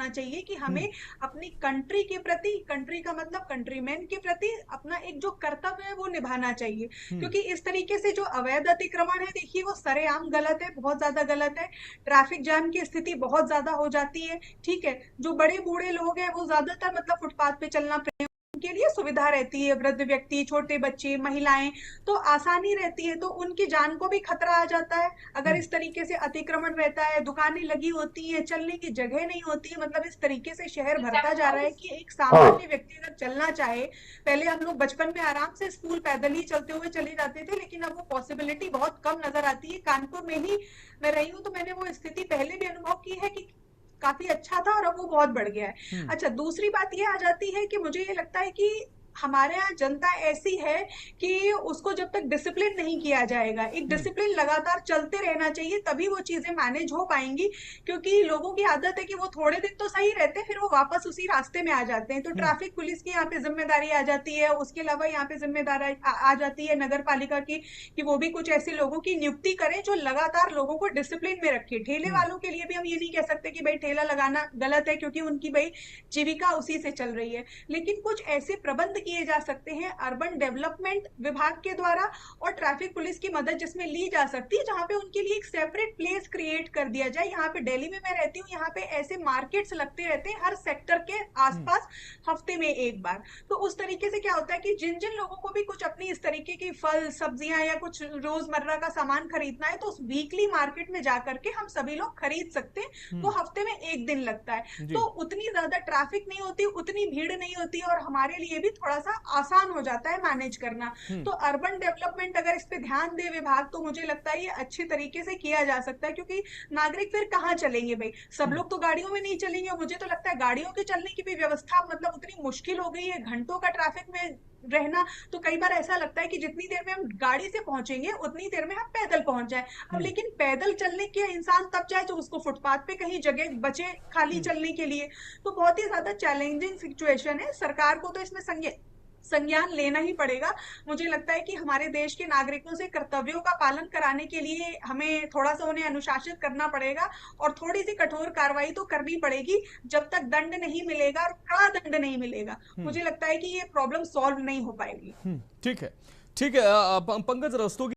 चाहिए कि हम्म। हमें अपनी कंट्री के प्रति, कंट्री का मतलब कंट्रीमैन के प्रति, अपना एक जो कर्तव्य है वो निभाना चाहिए। हम्म। क्योंकि इस तरीके से जो अवैध अतिक्रमण है, देखिए वो सरेआम गलत है, बहुत ज्यादा गलत है। ट्रैफिक जाम की स्थिति बहुत ज्यादा हो जाती है। ठीक है, जो बड़े बूढ़े लोग हैं वो ज्यादातर मतलब फुटपाथ पे चलना उनके लिए सुविधा रहती है, वृद्ध व्यक्ति, छोटे बच्चे, महिलाएं, तो आसानी रहती है, तो उनकी जान को भी खतरा आ जाता है अगर हम्म। इस तरीके से अतिक्रमण रहता है। दुकानें लगी होती हैं, चलने की जगह नहीं होती है, मतलब इस तरीके से शहर भरता जा रहा है कि एक हाँ। सामान्य व्यक्ति अगर चलना चाहे, पहले हम लोग बचपन में आराम से स्कूल पैदल ही चलते हुए चले जाते थे, लेकिन अब वो पॉसिबिलिटी बहुत कम नजर आती है। कानपुर में ही मैं रही हूँ, तो मैंने वो स्थिति पहले भी अनुभव की है कि काफी अच्छा था और अब वो बहुत बढ़ गया है। हम्म। अच्छा, दूसरी बात ये आ जाती है कि मुझे ये लगता है कि हमारे यहाँ जनता ऐसी है कि उसको जब तक डिसिप्लिन नहीं किया जाएगा, एक हम्म। डिसिप्लिन लगातार चलते रहना चाहिए, तभी वो चीजें मैनेज हो पाएंगी। क्योंकि लोगों की आदत है कि वो थोड़े दिन तो सही रहते हैं, फिर वो वापस उसी रास्ते में आ जाते हैं। तो हम्म। ट्रैफिक पुलिस की यहाँ पे जिम्मेदारी आ जाती है, उसके अलावा यहाँ पे जिम्मेदारी आ जाती है नगर पालिका की, कि वो भी कुछ ऐसे लोगों की नियुक्ति करें जो लगातार लोगों को डिसिप्लिन में रखे। ठेले हम्म। वालों के लिए भी हम ये नहीं कह सकते कि भाई ठेला लगाना गलत है, क्योंकि उनकी भाई जीविका उसी से चल रही है। लेकिन कुछ ऐसे प्रबंध किए जा सकते हैं अर्बन डेवलपमेंट विभाग के द्वारा और ट्रैफिक पुलिस की मदद जिसमें ली जा सकती है, जहाँ पे उनके लिए एक सेपरेट प्लेस क्रिएट कर दिया जाए। यहाँ पे दिल्ली में मैं रहती हूँ, यहाँ पे ऐसे मार्केट्स लगते रहते हैं हर सेक्टर के हम्म। आसपास, हफ्ते में एक बार। तो उस तरीके से क्या होता है कि जिन जिन लोगों को भी कुछ अपनी इस तरीके की फल सब्जियां या कुछ रोजमर्रा का सामान खरीदना है, तो उस वीकली मार्केट में जाकर के हम सभी लोग खरीद सकते हैं। वो हम्म। हफ्ते में एक दिन लगता है, तो जी। उतनी ज्यादा ट्रैफिक नहीं होती, उतनी भीड़ नहीं होती, और हमारे लिए भी थोड़ा सा आसान हो जाता है मैनेज करना। हम्म। तो अर्बन डेवलपमेंट अगर इस पे ध्यान दे विभाग, तो मुझे लगता है ये अच्छे तरीके से किया जा सकता है। क्योंकि नागरिक फिर कहाँ चलेंगे भाई, सब हम्म। लोग तो गाड़ियों में नहीं चलेंगे। मुझे तो लगता है गाड़ियों के चलने की भी व्यवस्था मतलब उतनी मुश्किल हो गई है, घंटों का ट्रैफिक में रहना। तो कई बार ऐसा लगता है कि जितनी देर में हम गाड़ी से पहुंचेंगे उतनी देर में हम पैदल पहुंच जाए। अब हम्म। लेकिन पैदल चलने के इंसान तब जाए जब उसको फुटपाथ पे कहीं जगह बचे खाली हम्म। चलने के लिए। तो बहुत ही ज्यादा चैलेंजिंग सिचुएशन है, सरकार को तो इसमें संज्ञान लेना ही पड़ेगा। मुझे लगता है कि हमारे देश के नागरिकों से कर्तव्यों का पालन कराने के लिए हमें थोड़ा सा उन्हें अनुशासित करना पड़ेगा, और थोड़ी सी कठोर कार्रवाई तो करनी पड़ेगी। जब तक दंड नहीं मिलेगा और कड़ा दंड नहीं मिलेगा, हम्म। मुझे लगता है कि ये प्रॉब्लम सॉल्व नहीं हो पाएगी। ठीक है। ठीक है। पंकज रस्तोगी